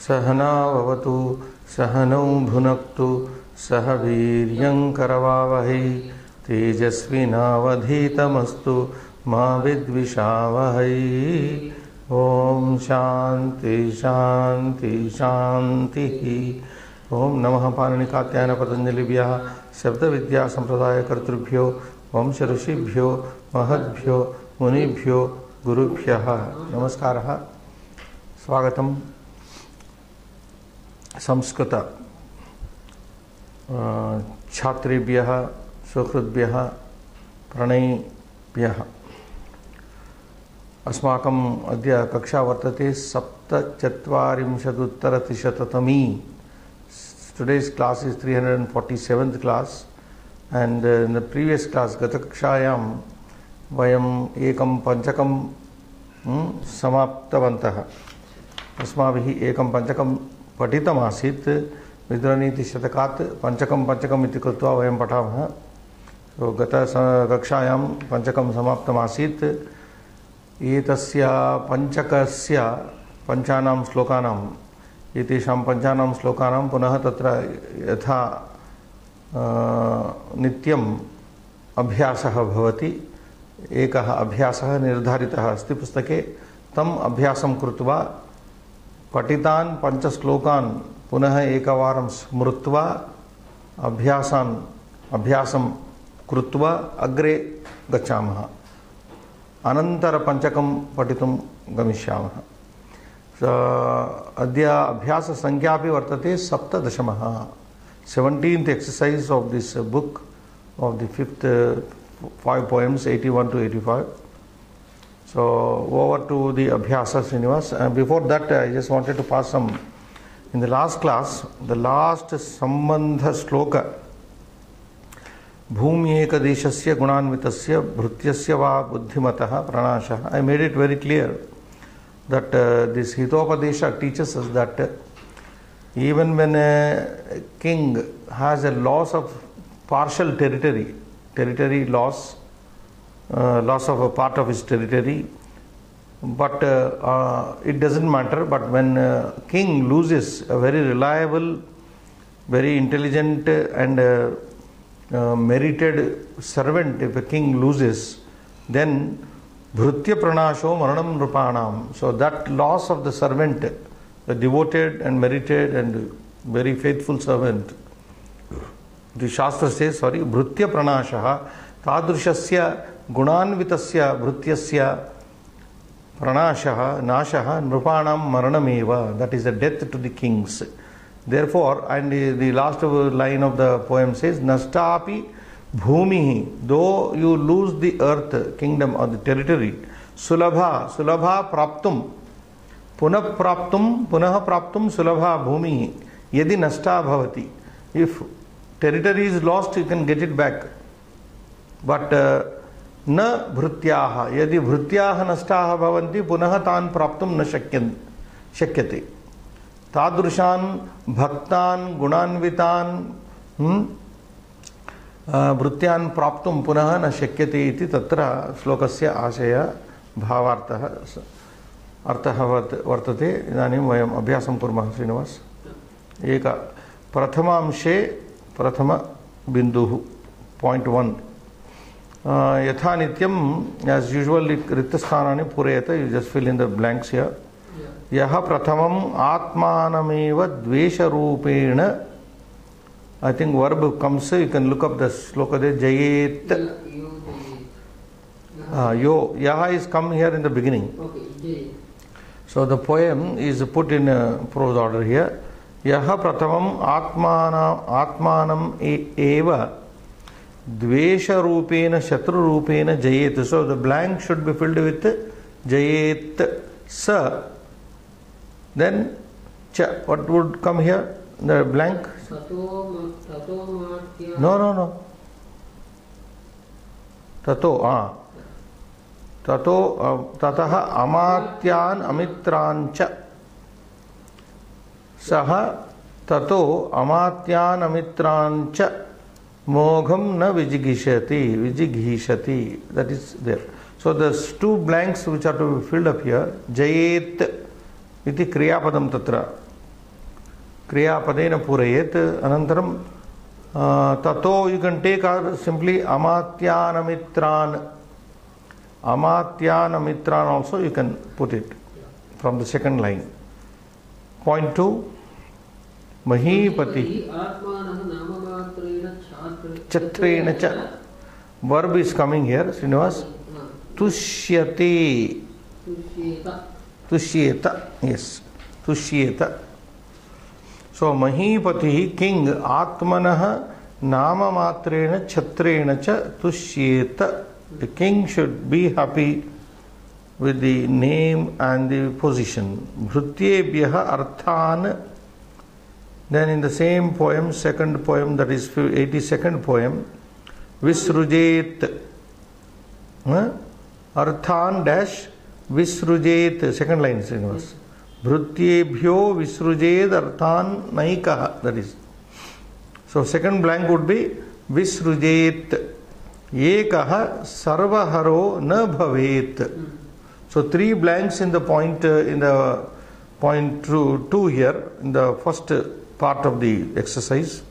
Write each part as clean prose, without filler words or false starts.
सहनाववतु सहनौ भुनक्तु सह वीर्यं करवावहै तेजस्विनावधीतमस्तु मा विद्विषावहै। ओम शांति शांति शांति। ओम नमः पाणिनिकात्यायन पतंजलिभ्यः शब्द विद्या संप्रदाय कर्तृभ्यो वंश ऋषिभ्यो महद्भ्यो मुनिभ्यो गुरुभ्यः नमस्कारः। स्वागतम्। संस्कृत छात्रेभ्यः सुहृद्भ्यः प्रणयिभ्यः अस्माकम् अद्य कक्षा वर्तते 47-उत्तरत्रिशततमी। Today's class is 347th class, and in the previous class गतकक्षायां वयम् एकं पञ्चकं समाप्तवन्तः। अस्माभिः एकं पञ्चकं पठितमासीत्। विद्वनीतिशतकात् पञ्चकम् इति कृत्वा वयं पठामः। तो गतकक्षायां पञ्चकं समाप्तमासीत्। एतस्य पञ्चकस्य पञ्चानां श्लोकानाम् एतेषां पञ्चानां श्लोकानां पुनः तत्र यथा नित्यम् अभ्यासः भवति। एकः अभ्यासः निर्धारितः अस्ति पुस्तके। तम् अभ्यासं कृत्वा पठितान् पञ्चश्लोकान् पुनः एकवारं स्मृत्वा अभ्यासं कृत्वा अग्रे गच्छामः। अनन्तरपञ्चकं पठितुं गमिष्यामः। अद्य अभ्याससङ्ख्या अपि वर्तते 17. 17th exercise of this book of the fifth 5 poems 81 to 85. So over to the Abhyasa, Srinivas. Before that, I just wanted to pass some. In the last class, the last Sambandha Shloka, Bhumi Ekadeshasya Gunanvitasya Bhrutyasya Va Buddhimatah Pranashah. I made it very clear that this Hitopadesha teaches us that even when a king has a loss of partial territory loss of a part of his territory, but it doesn't matter. But when a king loses a very reliable, very intelligent and merited servant, if a king loses, then Bhrutya pranasho maranam nrupanam. So that loss of the servant, the devoted and merited and very faithful servant, the Shastra says, Bhrutya pranashaha tadrushasya gunanvitasya bhrutyasya pranashaha nashaha nrupanam maranameva. That is the death to the kings. Therefore, and the last line of the poem says, Nastapi Bhumihi, though you lose the earth, kingdom or the territory, Sulabha praptum, punah praptum Sulabha Bhumihi, yadi nasta bhavati. If territory is lost, you can get it back. But na bhrutyaha, yadi bhrutyaha nastaha bhavanti, punah tan praptum na shakyate. Tadrushan bhaktan gunanvitan भृत्यान् प्राप्तुं पुनः न शक्यते इति तत्र श्लोकस्य आशय भावार्थः अर्थः वर्तते। इदानीं वयम् अभ्यासं कुर्मः। श्रीनिवास, एक प्रथमांशे प्रथमबिन्दुः पॉइंट 1 यथा नित्यम् एज यूजुअल रिक्तस्थानानि पूरयत। You just fill in the blanks here. यः प्रथमम् आत्मानमेव द्वेषरूपेण, I think verb comes, you can look up the sloka there, Jayet. Yo, Yaha is come here in the beginning. Okay. So the poem is put in prose order here. Yaha pratamam atmanam eva dvesha rupena shatru rupena jayet. So the blank should be filled with Jayet sa. Then cha. What would come here? The blank? No. Tato, tataha amatyan amitrancha. Saha tato amatyan amitrancha mogham na vijighishati. That is there. So the two blanks which are to be filled up here, Jayet iti kriyapadam tatra. क्रियापदेन पूरयेत् अनन्तरं tato you can take simply amatyanamitraन् also you can put it from the second line. Point 2 Mahipati Chatrena cha. Verb is coming here, Srinivas. Tushyate. Tushyeta. Yes. Tushyeta. So Mahipati, king, Atmanah Nama Matrena Chatrena cha Tushyeta. The king should be happy with the name and the position. Bhrutyebhyaha Arthan. Then in the same poem, second poem, that is 82nd poem, Visrujet. Arthan dash Visrujet. Second line, Srinivas. Bhrutyebhyo Visrujet Arthan Naikaha. That is. So second blank would be Visrujet. Ekaha Sarvaharo na bhavet. So three blanks in the point 2 here, in the first part of the exercise.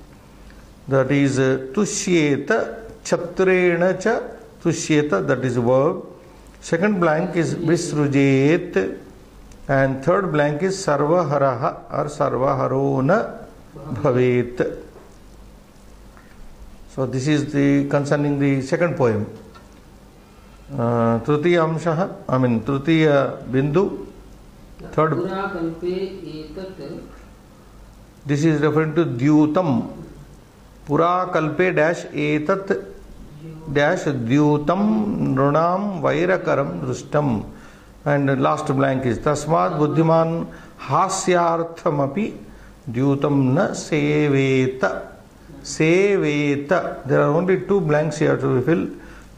That is Tushyeta Chatrena cha Tushyeta, that is verb. Second blank is Visrujet. And third blank is Sarvaharaha or Sarvaharo na bhavet. So this is the concerning the second poem. Tritiya Amshaha, Tritiya Bindu. Third. This is referring to Dyutam. Pura kalpe dash etat dash Dyutam Nrunam Vairakaram Drustam. And last blank is Tasmad Buddhiman Hasyarthamapi Dyutam na Seveta. Seveta. There are only two blanks here to be filled.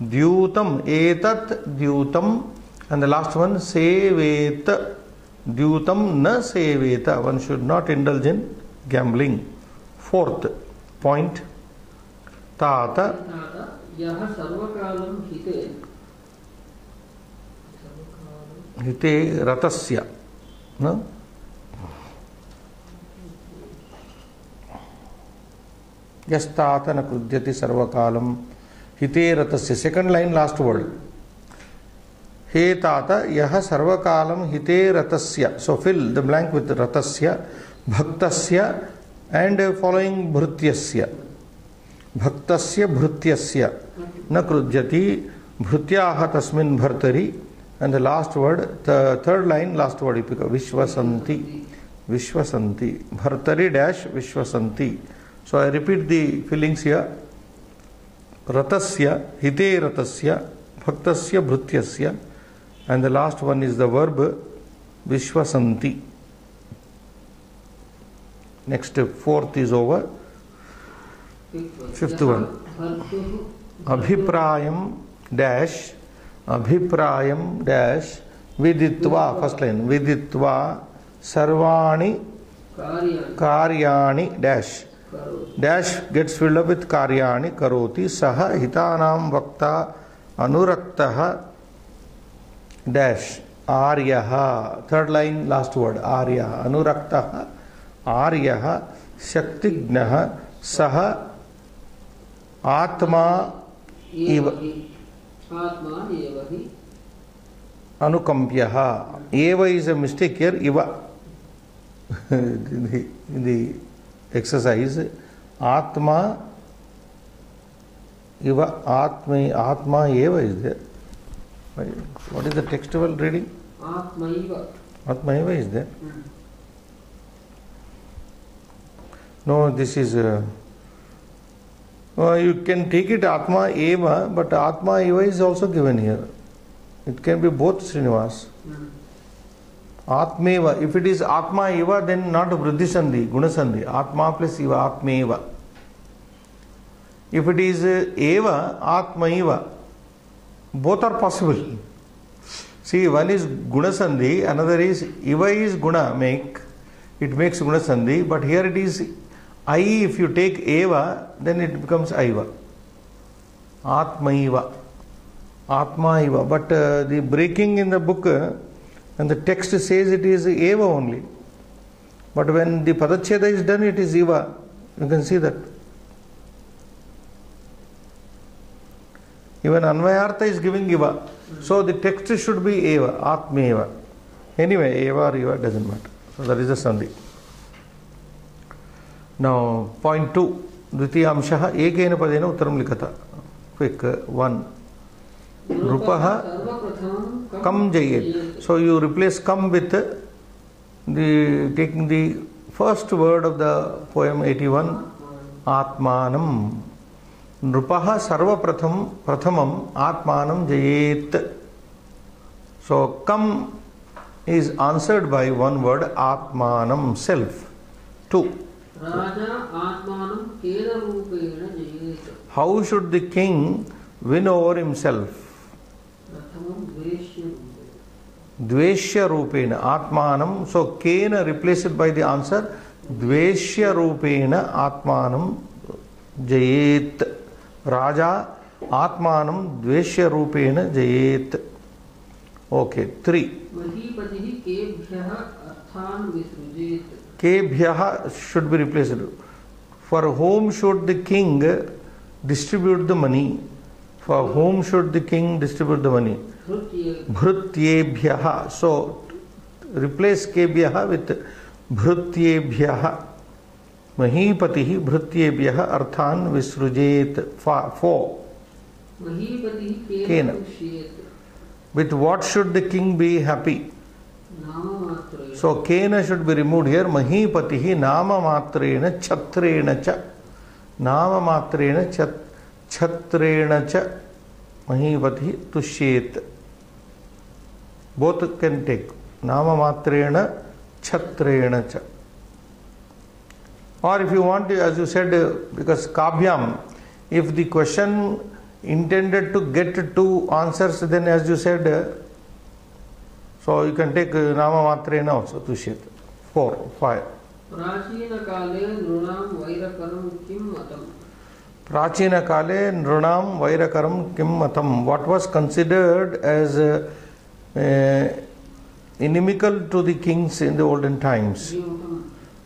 Dyutam, etat, dyutam, and the last one, seveta. Dyutam na seveta. One should not indulge in gambling. Fourth point, tata. Yaha sarvakalam hite ratasya. No? Yastata na krudyati sarvakalam hite ratasya. Second line, last word. He tata yaha sarvakalam hite ratasya. So fill the blank with ratasya, bhaktasya, and following bhrutyasya. Bhaktasya bhrutyasya na krudyati bhrutyaha tasmin bhartari. And the last word, the third line, last word, Vishwasanti. Vishwasanti. Bhartari dash Vishwasanti. So I repeat the fillings here. Ratasya, hite ratasya, bhaktasya bhrutyasya, and the last one is the verb Vishwasanti. Next, fourth is over. Fifth one. Abhiprayam dash viditva. First line. Viditva sarvani karyani dash. Dash gets filled up with karyani karoti. Saha hitanam vakta anuraktaha dash aryaha. Third line, last word, aryaha. Anuraktaha aryaha shaktignaha saha atma iva anukampyaha. Eva is a mistake here. Iva in the exercise, atma iva atma eva is there. What is the textual reading? Atma eva. Atma eva is there. No, this is you can take it atma eva, but atma eva is also given here. It can be both, Srinivas. Atmeva. If it is atma eva, then not vriddhi sandhi, guna sandhi. Atma plus eva, atmeva. If it is eva, atma eva, both are possible. See, one is guna sandhi, another is eva is guna, it makes guna sandhi, but here it is I. If you take eva, then it becomes aiva. Atma eva. Atma eva. But the breaking in the book and the text says it is eva only. But when the Padacheda is done, it is Iva. You can see that. Even Anvayartha is giving Iva. So the text should be Eva, Atmeva. Anyway, Eva or Eva doesn't matter. So that is the Sandhi. Now, point 2. Dvitiyamshaha ekena padena uttaram likata. Quick one. Rupaha kam jayet. So you replace kam with taking the first word of the poem 81, Atmanam. Nrupaha sarva prathamam Atmanam jayet. So kam is answered by one word, Atmanam, self. 2. Raja Atmanam kena rupena jayet. How should the king win over himself? Dveshya rupena Atmanam. So kena replaced by the answer Dveshya rupena Atmanam jayet. Raja Atmanam Dveshya rupena jayet. Okay. 3. Mahipatihi kebhyaha arthan visrujet. Kebhyaha should be replaced. For whom should the king distribute the money? For whom should the king distribute the money? Bhrutyebhyaha. So replace kebhyaha with bhrutyebhyaha. Mahipatihi bhrutyebhyaha arthan visrujet. 4. Mahipatihi Kena. kena. With what should the king be happy? So kena should be removed here. Mahipatihi nama matrena chatrena cha. Nama matrena chatrena cha. Mahipatihi tushyet. Both can take. Nama matrena chatrena cha. Or if you want, as you said, because kabhyam, if the question intended to get 2 answers, then as you said, so you can take nama matrena also, tushyet. 4, 5. Prachina kale nrunam vairakaram kim matam. Prachina kale nrunam vairakaram kim matam. What was considered as inimical to the kings in the olden times?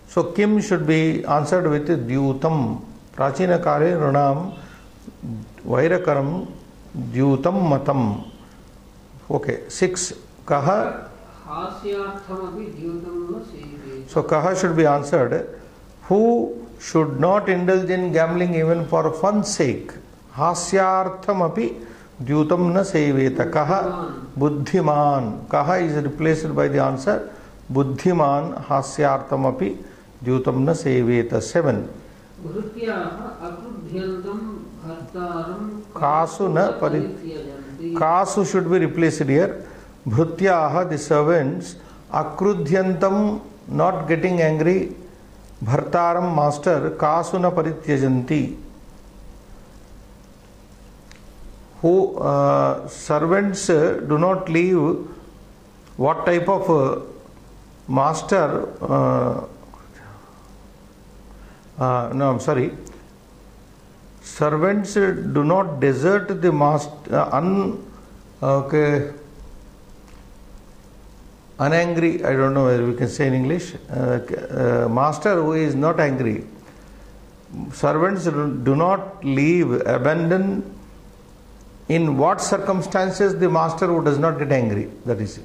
So kim should be answered with dyutam. Prachina kale nrunam vairakaram dyutam matam. Okay. 6. Kaha. So kaha should be answered. Who should not indulge in gambling even for fun's sake? Hasyartham api dyutam na seveta. Kaha buddhiman. Kaha is replaced by the answer buddhiman hasyartham api dyutam na seveta. 7. Kasu na parityajanti. Kasu should be replaced here. Bhrutyaha, the servants, akrudhyantam, not getting angry, bhartaram, master, kasuna parityajanti. Who servants do not leave what type of master? No, I'm sorry. Servants do not desert the master. Okay. Unangry, I don't know whether we can say in English. Master who is not angry. Servants do not leave, abandon. In what circumstances the master who does not get angry? That is it.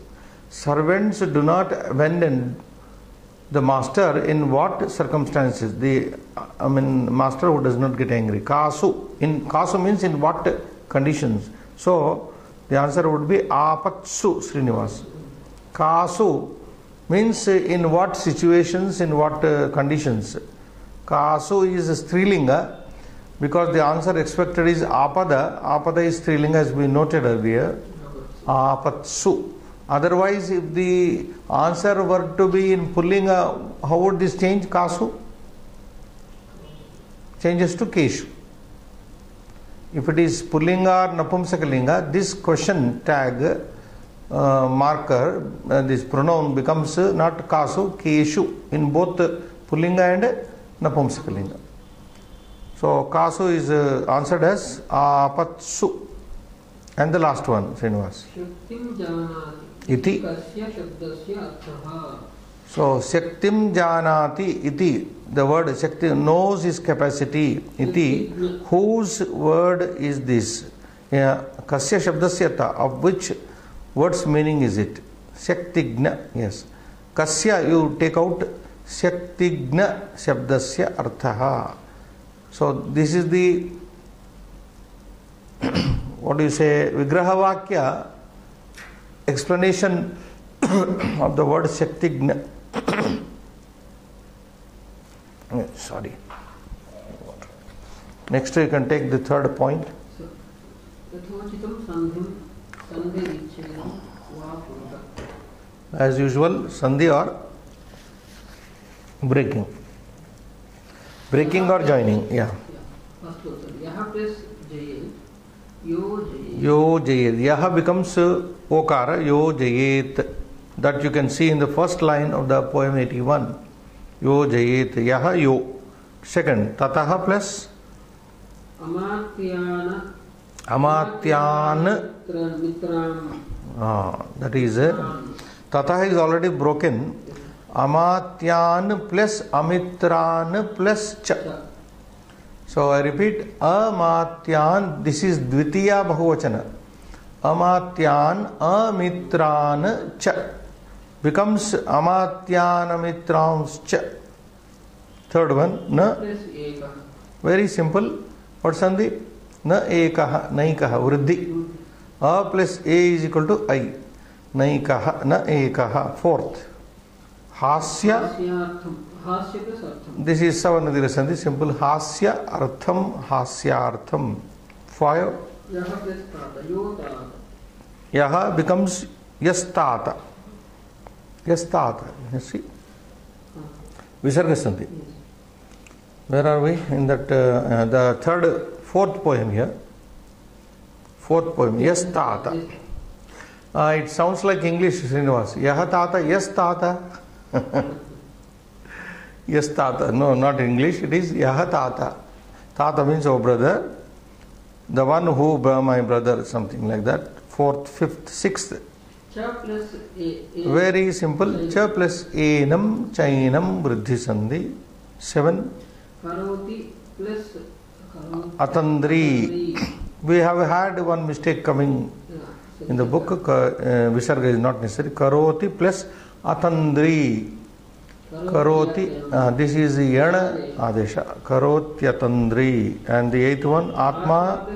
Servants do not abandon the master in what circumstances? Master who does not get angry. Kasu. Kasu means in what conditions? So the answer would be apatsu, Srinivas. Kasu means in what situations, in what conditions. Kasu is Strilinga because the answer expected is apada. Apada is Strilinga as we noted earlier. Apatsu. Otherwise, if the answer were to be in Pullinga, how would this change? Kasu changes to Keshu. If it is Pullinga or Napumsakalinga, this question tag marker, this pronoun becomes not Kasu, Keshu in both Pullinga and Napumsakalinga. So Kasu is answered as Apatsu. And the last one, Srinivas. Iti. So Shaktim Janati iti, the word Shakti knows his capacity iti, whose word is this? Kasya Shabdasyata, of which word's meaning is it? Shaktigna, yes. Kasya, you take out Shaktigna Shabdasya Arthaha. So this is the what do you say, Vigrahavakya explanation of the word Shaktigna. Sorry. Next you can take the third point. As usual, sandhi or breaking. Breaking or joining, yeah. Yo jayet. Yaha becomes okara, yo jayet. That you can see in the first line of the poem 81. Yo jayet. Yaha yo. Second, tataha plus Amatyan. That is tataha is already broken. Amatyan plus Amitran plus cha. So I repeat, Amatyan, this is Dvitiya Bahuvachana. Amatyan Amitran cha becomes Amatyan Amitrans cha. Third one, na. Very simple. What's sandhi? Na ekaha, naikaha, vriddhi. A plus A is equal to I. Naikaha, na ekaha. Fourth. Hasya. This is Savanadira Sandhi, simple. Hasya artham, hasyartham. 5. Yaha becomes yastata. Yastata. You see? Visarga Sandhi. Where are we? In that the fourth poem here. Fourth poem. Yastata. It sounds like English, Srinivas. Yaha tata, yastata. Yes, Tata. No, not English. It is Yaha Tata. Tata means oh brother. The one who, my brother, something like that. Fourth, fifth, sixth. Cha plus A. Very simple. Cha plus Enam, Chainam, Vriddhi Sandhi. 7. Karoti plus Atandri. We have had one mistake coming in the book. Visarga is not necessary. Karoti plus Atandri. Karoti, this is the Yana Adesha. Karotyatandri. And the 8th one, Atma.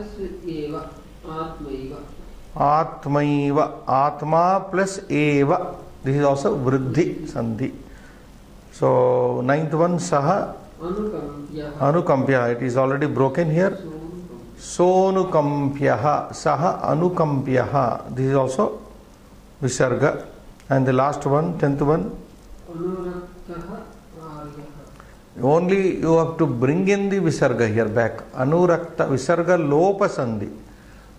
Atmaiva. Atma plus Eva. This is also Vriddhi Sandhi. So, 9th one, Saha. Anukampya. It is already broken here. Sonukampyaha. Saha Anukampyaha. This is also Visarga. And the last one, 10th one. Only you have to bring in the Visarga here back. Anurakta Visarga Lopa Sandhi.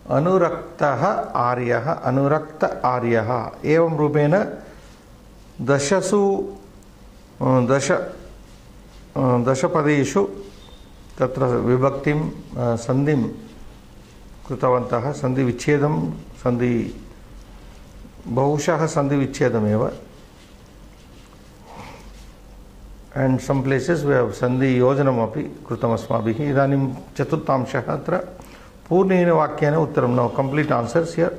Anuraktaha Aryaha. Anurakta Aryaha. Evam Rupena Dashasu Dashapadeshu Tatra Vibhaktim Sandhim Krutavantaha. Sandhi Vichedam. Sandhi Bahushaha Sandhi Vichedam eva. And some places we have Sandhi Yojanam api Krutam Asmabhihi. Idanim Chaturtamshaha atra Purnena Vakyana Uttaram. Now complete answers here.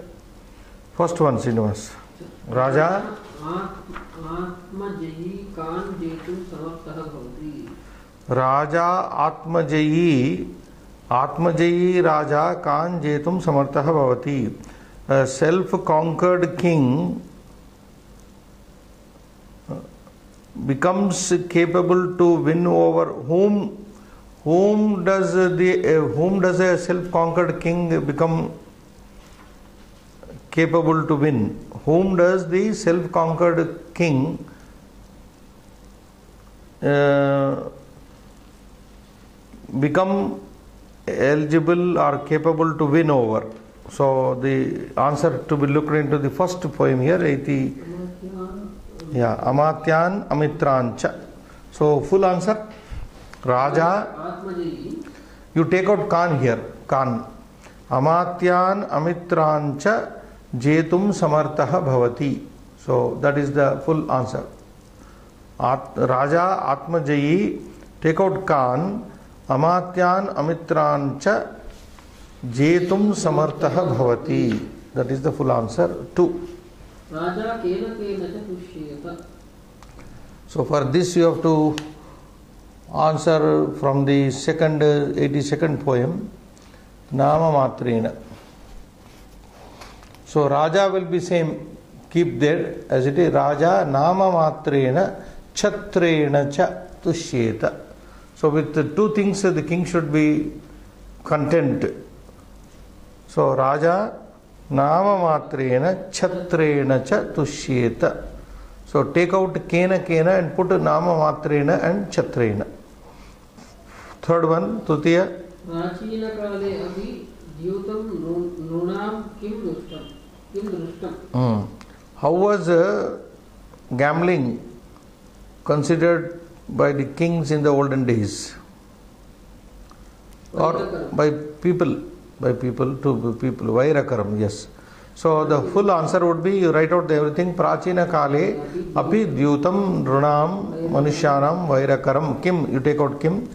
First one, Srinivas. Raja Atmajayi kan jetum samartah bhavati. Raja Atmajayi Raja kan jetum samartah bhavati. A self-conquered king becomes capable to win over whom does a self-conquered king become capable to win? Whom does the self-conquered king become eligible or capable to win over? So the answer to be looked into the first poem here, 80. Yeah, Amatyan Amitrancha. So full answer, Raja. You take out Kan here. Kan. Amatyan Amitrancha Jetum Samartaha Bhavati. So that is the full answer. राजा आत्मजयी take out कान अमात्यान अमित्रान च जेतुम समर्थः भवति. That is the full answer. 2. राजा केन केन च तुष्येत. So for this you have to answer from the second 82nd poem, Nama Matrena. So Raja will be same, keep there as it is. Raja Nama Matrena Chatrena Cha Tushyeta. So with the two things the king should be content. So Raja Nama Matrena Chatrena Cha Tushyeta. So take out Kena Kena and put Nama Matrena and Chatrena. Third one, Tutiya. प्राचीन काले अपि द्यूतं नृणां किं दृष्टम्. How was gambling considered by the kings in the olden days? Or by people to people. Vairakaram, yes. So the full answer would be, you write out everything. Prachina kale api dyutam nrunam manushyanam vairakaram. Kim, you take out kim.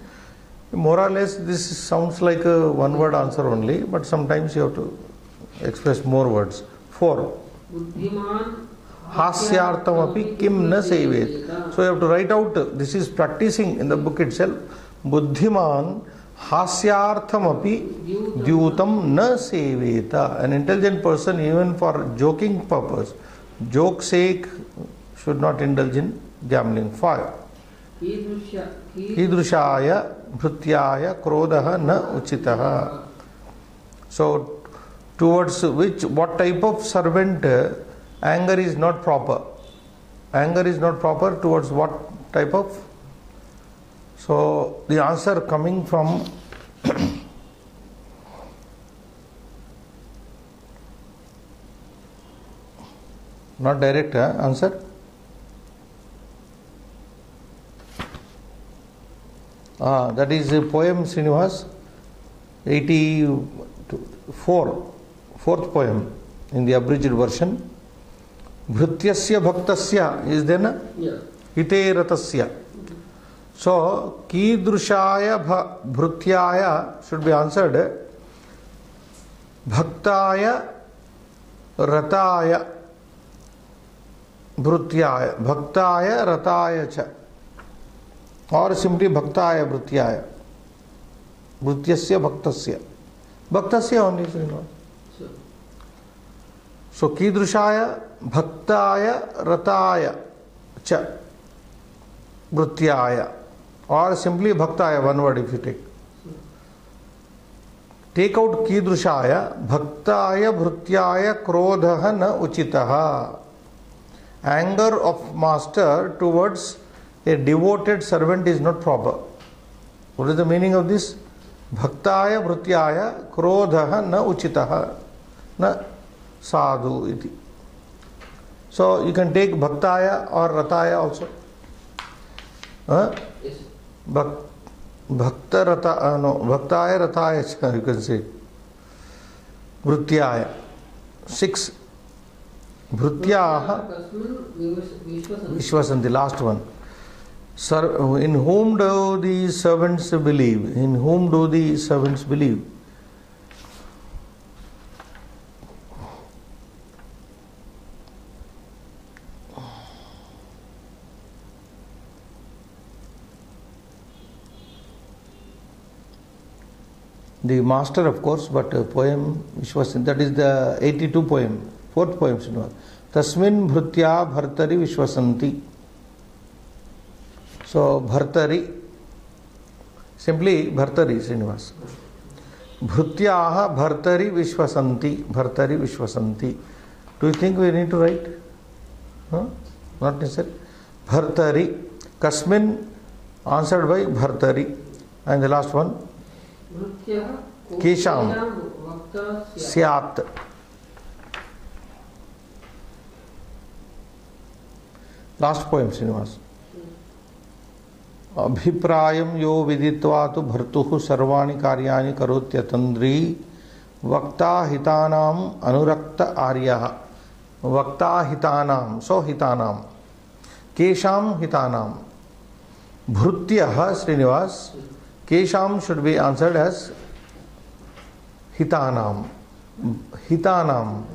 More or less this sounds like a one word answer only, but sometimes you have to express more words. 4. बुद्धिमान Hasyartam api kim na sevet. So you have to write out, this is practicing in the book itself. Buddhiman hasyartham api dyutam na seveta. An intelligent person, even for joking purpose, joke's sake, should not indulge in gambling. 5. Idrushaya bhrutyaya krodha na uchitaha. So towards what type of servant anger is not proper? Anger is not proper towards what type of? So the answer coming from not direct answer. That is a poem, Srinivas, 84, fourth poem in the abridged version. Bhrutyasya bhaktasya is there na? Yeah. Ite ratasya. So, kidrushaya bhrutyaya should be answered. Bhaktaya rataya bhrutyaya. Bhaktaya rataya cha. Or simply bhaktaya bhrutyaya. Bhrutyasya bhaktasya. Bhaktasya only. So kidrushaya bhaktaya rataya cha bhrutyaya. Or simply bhaktaya, one word if you take. Take out kidrushaya bhaktaya bhrutyaya krodha na uchitaha. Anger of master towards a devoted servant is not proper. What is the meaning of this? Bhaktaya bhrutyaya krodha na uchitaha na sadhu iti. So you can take bhaktaya or rataya also. Yes. Bhaktaya rataya you can say. Bhrutyaya. 6. Bhrutyaha Vishwasanti, last one. Sir, in whom do the servants believe? In whom do the servants believe? The master, of course, but poem Vishwasanti, that is the 82 poem, fourth poem. Tasmin bhrutya bhartari Vishwasanti. So bhartari, simply bhartari, Srinivas. Bhrutyaha bhartari Vishwasanti. Bhartari Vishwasanti. Do you think we need to write? Not necessary. Bhartari. Kasmin, answered by bhartari. And the last one? Kesham Syat. Last poem, Srinivas. Abhiprayam yo viditva tu bhartuhu sarvani karyani karotyatandri vakta hitanam anurakta aryaha. Vakta hitanam, so hitanam. Kesham hitanam. Bhrutyah, Srinivas. Kesham should be answered as hitanam. Hitanam.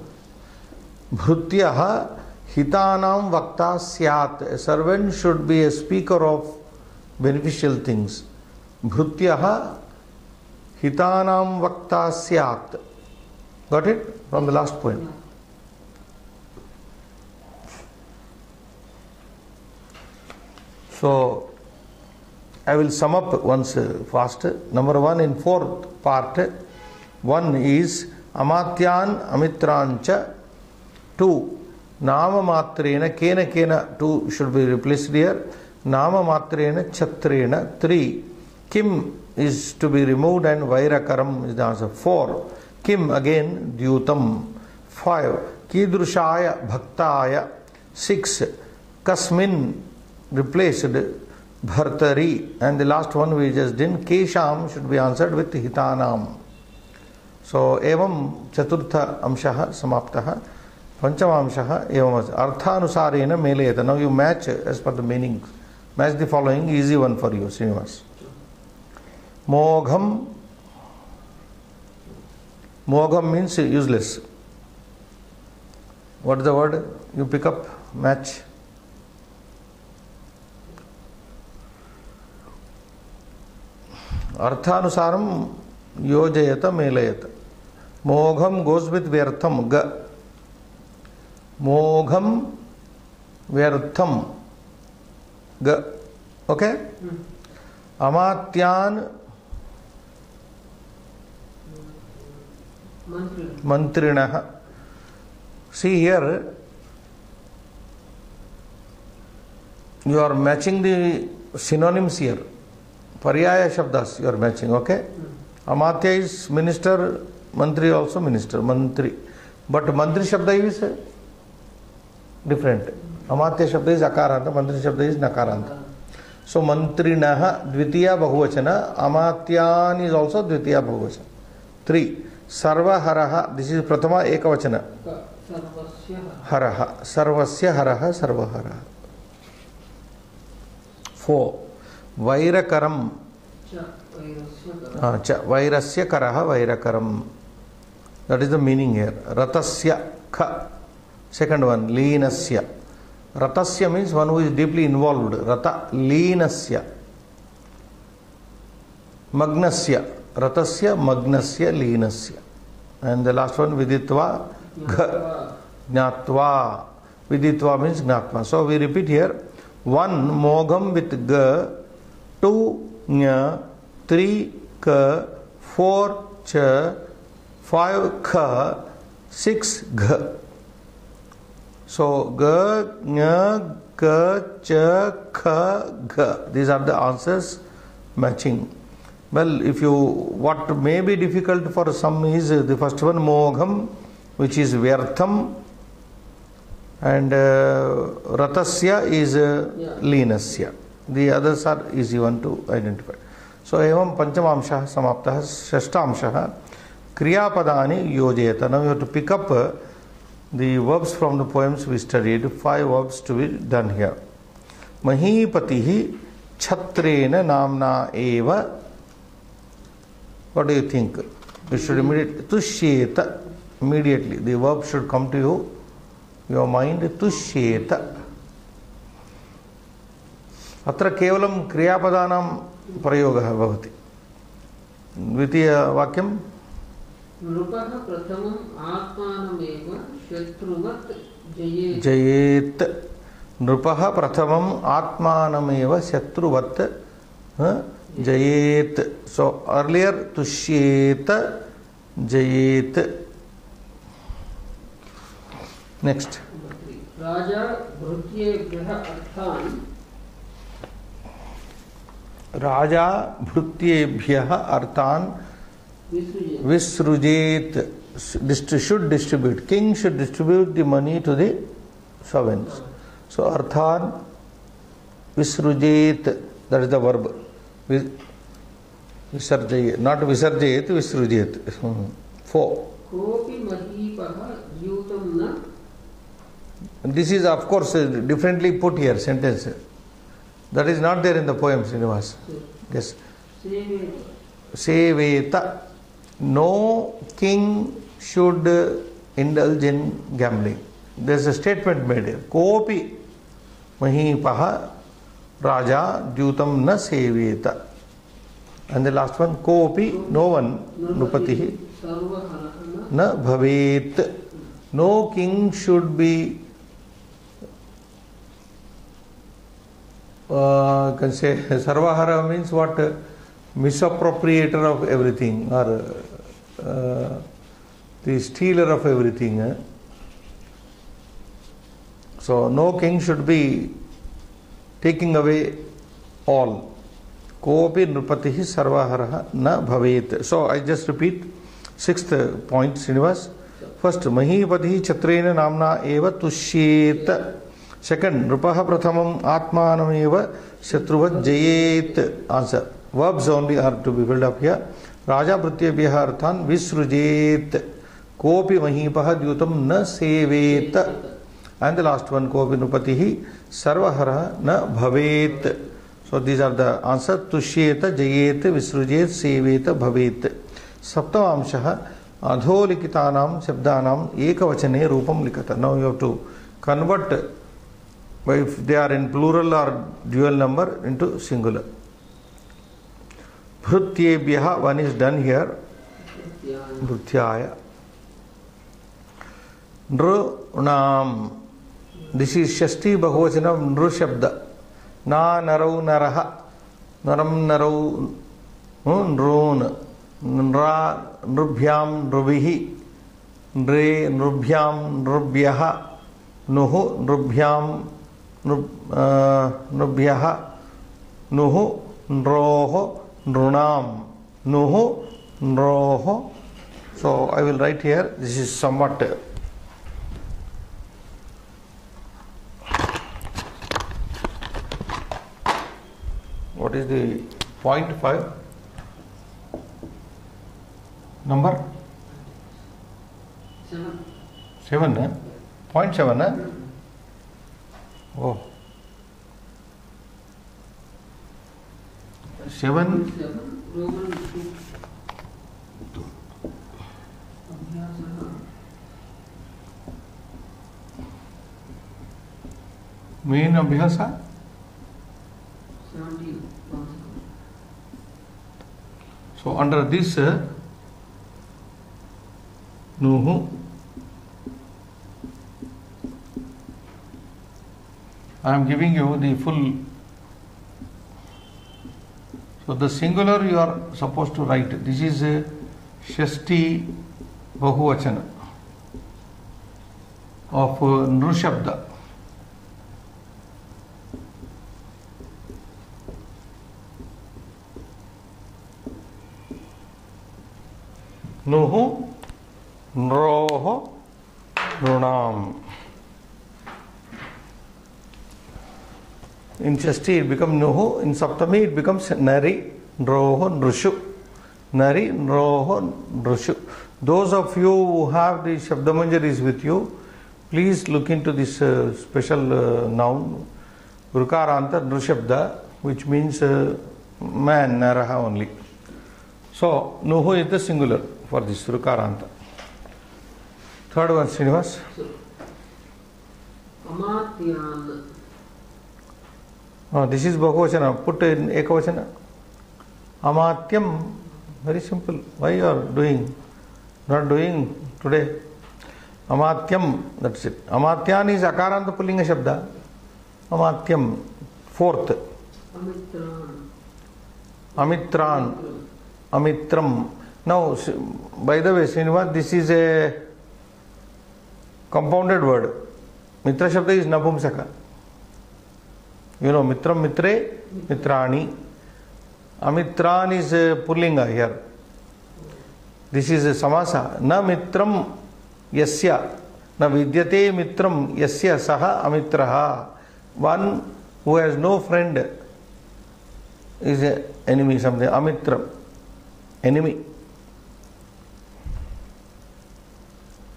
Bhrutyah hitanam vakta syat. A servant should be a speaker of beneficial things. Bhrutyah hitanam vakta syat. Got it? From the last point. So, I will sum up once fast. Number one, in fourth part, one is amatyan amitrancha. Two, nama matrena kena kena. Two should be replaced here. Nama matrena chatrena. Three, kim is to be removed and vairakaram is the answer. Four, kim again dyutam. Five, kidrushaya bhaktaya. Six, kasmin replaced bhartari. And the last one we just did, kesham should be answered with hitanam. So evam chaturtha amshaha samaptaha. Panchamamshaha evam arthanusarena melayata. Now you match as per the meaning. Match the following, easy one for you, Srinivas. Mogham. Mogham means useless. What is the word? You pick up, match. Arthanusaram yojayata melayata. Mogham goes with vyartham, ga. Mogham vyartham, ga. Okay? Amatyan mantrinaha. See here, you are matching the synonyms here. Paryaya shabdas you are matching, okay? Amatya is minister, mantri also minister, mantri. But mantri shabda is different. Amatya shabda is akaranta, mantri shabda is nakaranta. So mantrinaha dvitiya bahuvachana, amatyan is also dvitiya bahuvachana. 3. Sarvaharaha, this is pratama ekavachana. Haraha, sarvasya haraha, sarvaharaha. 4. Vairakaram. Vairasya karaha vairakaram. That is the meaning here. Ratasya kha. Second one, leenasya. Ratasya means one who is deeply involved. Rata, leenasya. Magnasya. Ratasya, magnasya, leenasya. And the last one, viditva, gha. Gnatva. Viditva means gnatva. So we repeat here. 1. Mogham with ga. 2. Nya. 3. Ka. 4. Cha. 5. Kha. 6. Gha. So ga, nya, ka, cha, kha, gha. These are the answers matching. Well, if you, what may be difficult for some is the first one, mogham, which is vyartham, and ratasya is leenasya. The others are easy one to identify. So evam panchamamshaha samaptaha shashtamshaha kriyapadani yojayata. Now you have to pick up the verbs from the poems we studied. 5 verbs to be done here. Mahipatihi chhatrena namna eva. What do you think? You should immediately tushyeta. Immediately the verb should come to you, your mind. Tushyeta. Atra kevalam kriyapadanam prayogaha bhavati. Dvitiya vakyam. नृपः प्रथमम् आत्मानमेव शत्रुवत् जयेत्. जयेत्. नृपः प्रथमम् आत्मानमेव शत्रुवत् जयेत्. So earlier tushyet, jayet. Next. Raja भृत्येभ्यः अर्थान्. Raja भृत्येभ्यः अर्थान् visrujet. Should distribute. King should distribute the money to the servants. So arthan visrujet, that is the verb. Visarjayet, not visarjayet, visrujet. 4. कोऽपि महीपः द्यूतं न This is of course differently put here, sentence. That is not there in the poem, Srinivas. Yes. Seveta. No king should indulge in gambling. There is a statement made here. Kopi mahipaha raja dyutam na seveta. And the last one, kopi, no one, nupatihi, na bhavet. No king should be, can say, sarvahara means what? Misappropriator of everything, or the stealer of everything. So no king should be taking away all. Kopi nrupatihi sarvaharaha na bhavet. So I just repeat sixth point, Srinivas. First, mahipatihi chatrena namna eva tushyet. Second, nrupaha prathamam atmanam eva shatruvat jayet. Answer. Verbs only are to be filled up here. Raja pratyabhyaha arthan visrujet. Kopi mahipaha dyutam na sevet. And the last one, kopi nrupatihi sarvaharaha na bhavet. So these are the answer. Tushyeta, jayet, visrujet, seveta, bhavet. Saptamamshaha adholikitanam shabdanam ekavachane rupam likata. Now you have to convert if they are in plural or dual number into singular. Bhrutyebhyaha, one is done here. Bhrutyaya. Nrunam. This is Shashti Bahuvachanam Nru Shabda. Na narau naraha. Naram narau nrun. Nra nrubhyam nrubihi. Nre nrubhyam nrubhyaha. Nuhu nrubhyam nrubhyaha. Nuhu nroho nrunam. Nuhu nroho. So I will write here. This is somewhat what is the 0.5 number? 7, 0.7, Oh. 7. Main abhyasa? 17. So under this Nuhu, I am giving you the full. So the singular you are supposed to write. This is Shashti Bahuvachana of Nrushabda. Nuhu, Nroho, Nrunam. In Shashti it becomes Nuhu, in Saptami it becomes Nari, Nroho, Nrushu. Nari, Nroho, Nrushu. Those of you who have the Shabdamanjaris with you, please look into this special noun, Rukaranta Nrushabda, which means man, Naraha only. So, Nuhu is the singular for this Rukaranta. Third one, Srinivas. Amatyan. This is Bahuvachana. Put in Ekavachana. Amatyam. Very simple. Why you are doing? Not doing today. Amatyam. That's it. Amatyan is Akaranta Pullinga Shabda. Amatyam. Fourth. Amitran. Amitram. Now, by the way, Srinivas, this is a compounded word. Mitra Shabda is Napumsaka. You know, Mitram, Mitre, Mitrani. Amitran is Pullinga here. This is a Samasa. Na Mitram Yasya. Na Vidyate Mitram Yasya Saha Amitraha. One who has no friend is an enemy, something. Amitram. Enemy.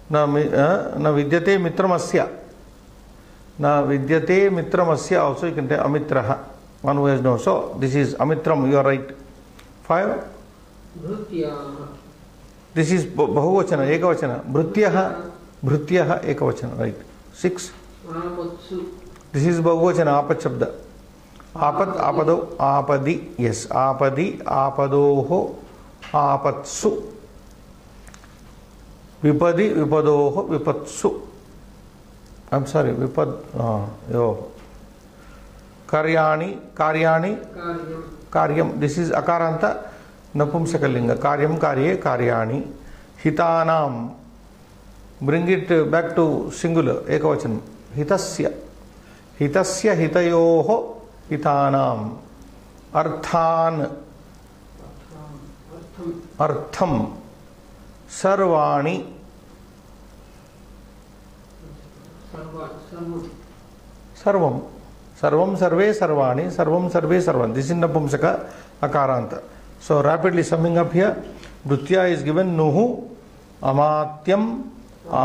Na Vidyate Mitramasya. Na vidyate mitramasya, also you can say amitraha, one who has no. So this is amitram, you are right. 5. Bhrutyaha. This is bahuvachana, ekavachana. Bhrutyaha, ekavachana, right. 6. Apatsu. This is bahuvachana, apat shabda. Apat, apado, apadi, yes. Apadi, apadoho, apatsu. Vipadi, vipadoho, vipatsu. I'm sorry, Karyani, karyam. This is akaranta, napumsakalinga. Karyam, karye, karyani. Hitanam. Bring it back to singular, ekavachanam. Hitasya. Hitasya, hitayoho, hitanam. Arthan. Artham. Sarvani. Sarvam. Sarvam sarve sarvani. Sarvam sarve sarvan. This is napumsaka akaranta. So rapidly summing up here, Bhrutya is given Nuhu, Amatyam, wait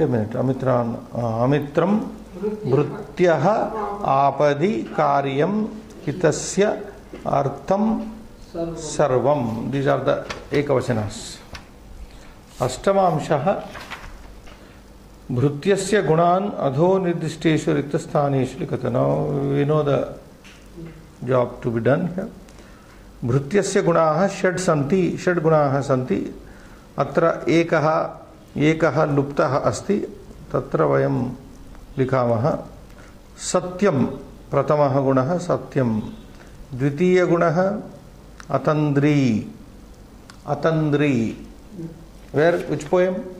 a minute. Amitram, Bhrutyaha, Apadi, Karyam, Hitasya, Artham, Sarvam. These are the ekavachanas. Astamamshaha. Bhrutyasya gunan adho nirdishteshu riktasthaneshu likata. Now we know the job to be done here. Bhrutyasya gunaha षड gunaha santi. Atra ekaha luptaha asti. Tatra vayam likamaha. Satyam pratamaha gunaha satyam. Dvitiya gunaha atandri. Where? Which poem?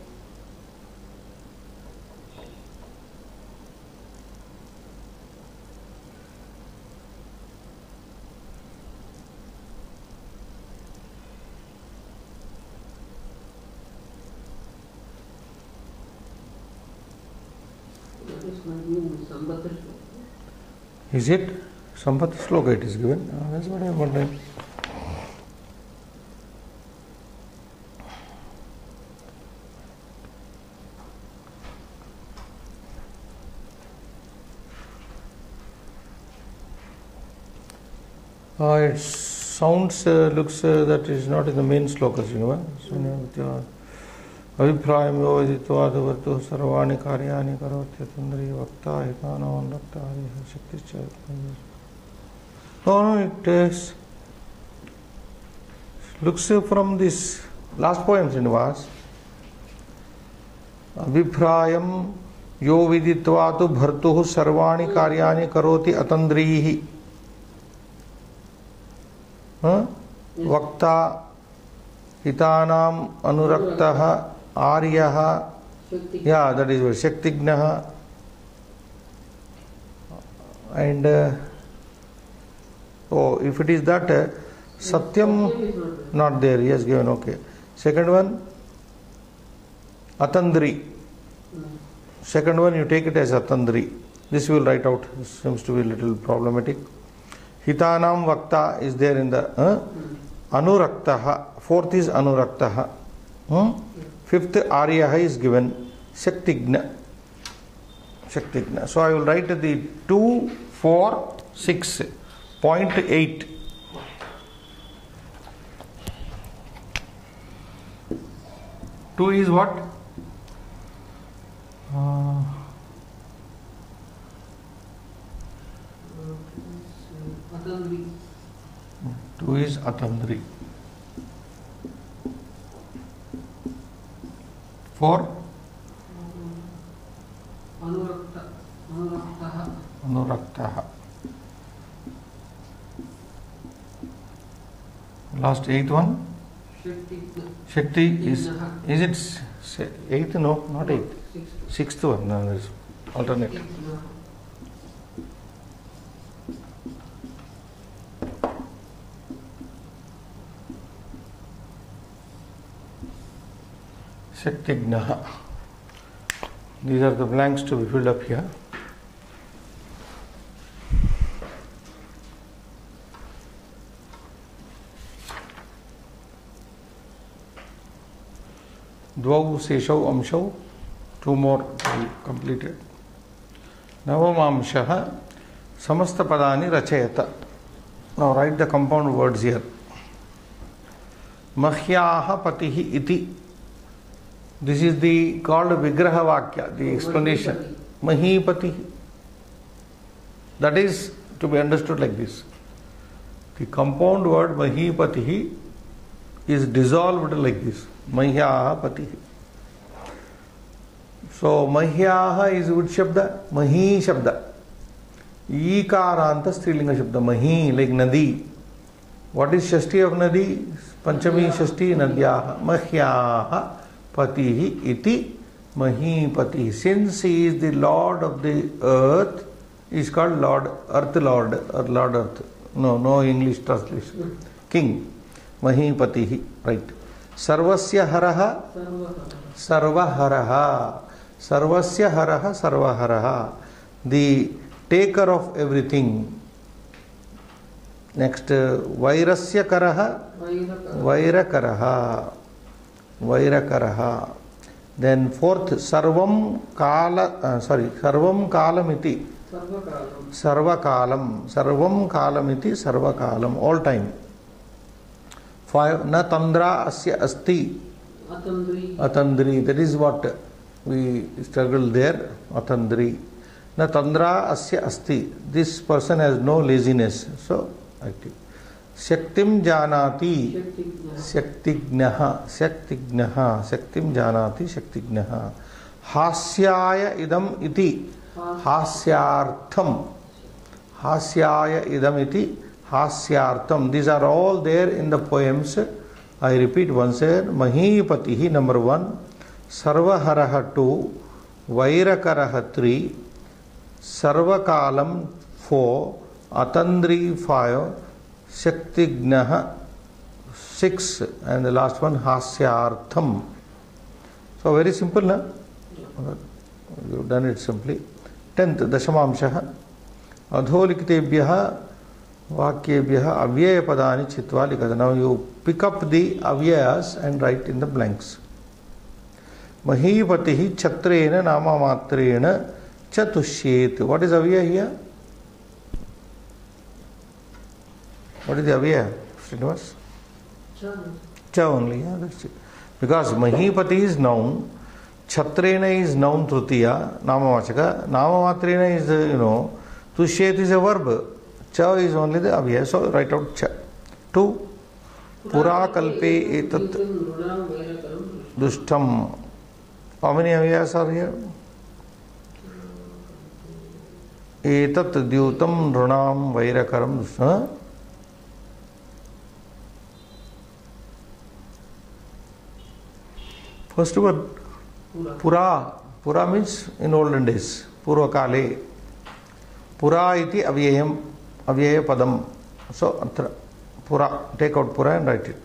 Is it? Sambhata Sloka it is given. That's what I am wondering. It sounds, looks that is not in the main slokas, you know. Abhiprayam yoviditvad vartu sarvani karyani karotyatandri vakta hitana anrakta hariha shakticha. No, it looks from this last poem, Srinivas. Abhiprayam yoviditvad bhartuhu sarvani karyani karoti atandrihi. Vakta hitanam anuraktaha aryaha. Yeah, that is Shaktignaha. And if it is that, Satyam not there, he has given, okay. Second one, Atandri. Second one, you take it as Atandri. This we will write out. This seems to be a little problematic. Hitanam Vakta is there in the Anuraktaha. Fourth is Anuraktaha. Fifth Aryaha is given Shaktigna. So I will write the 2, 4, 6.8. Two is what? Atandri. 2 is Atandri. 4 Anuraktaha. Last 8th one? Shakti is it 8th? No, not 8th. 6th one. No, there is alternate. Shaktignaha. These are the blanks to be filled up here. Dvau seshau amshau Two more to be completed. Navamamshaha samasta padani rachayata. Now write the compound words here. Mahyaha patihi iti. This is the called Vigraha Vakya, the explanation. Mahipati. That is to be understood like this. The compound word Mahipati is dissolved like this. Mahyaha Patihi. So Mahyaha is which Shabda? Mahi Shabda. Ikaranta Strilinga Shabda. Mahi, like Nadi. What is Shashti of Nadi? Panchami Shashti Nadyaha. Mahyaha Patihi iti Mahipati. Since he is the Lord of the earth, he is called Lord, Earth Lord, or Lord Earth. No English translation. King. Mahipatihi. Right. Sarvasya Haraha. Sarvaharaha. Sarvasya Haraha. Sarvaharaha. The taker of everything. Next. Vairasya Karaha. Vairakaraha. Vairakaraha. Then fourth, Sarvam Kalamiti. Sarvakalam. Sarvam Kalamiti Sarvakalam. All time. 5. Na Tandra Asya Asti. Atandri. That is what we struggled there. Atandri. Na Tandra Asya Asti. This person has no laziness. So, active. Shaktim Janati. Shaktignaha. Shaktignaha. Shaktim Janati. Shaktignaha. Hasyaya idam iti. Hasyartham. Hasyaya idam iti. Hasyartham. These are all there in the poems. I repeat once here. Mahipatihi number 1. Sarvaharaha 2. Vairakaraha 3. Sarvakalam 4. Atandri 5. Shaktignaha 6. And the last one Hasyartham. So very simple, na? You've done it simply. 10th Dashamamshaha. Adholikitebhyaha Vakyebhyaha Avyaya Padani Chitva Likata. Now you pick up the Avyayas and write in the blanks. Mahipatihi Chatrena Nama Matrena Chatushyet. What is Avyaya here? What is the Avyaya? Srinivas? Cha only, yeah, that's it. Because Mahipati is noun, Chatrena is noun Trutiya, Namavachaka, Namamatrena is, Tushyet is a verb, Cha is only the Avyaya, so write out Cha. 2. Pura Kalpe Etat Dushtam. How many Avyayas are here? Etat Dyutam Runam Vairakaram Dushtam. First one, Pura. Pura means in olden days. Purva Kale. Pura iti avyayam. Avyaya padam. So, Pura. Take out Pura and write it.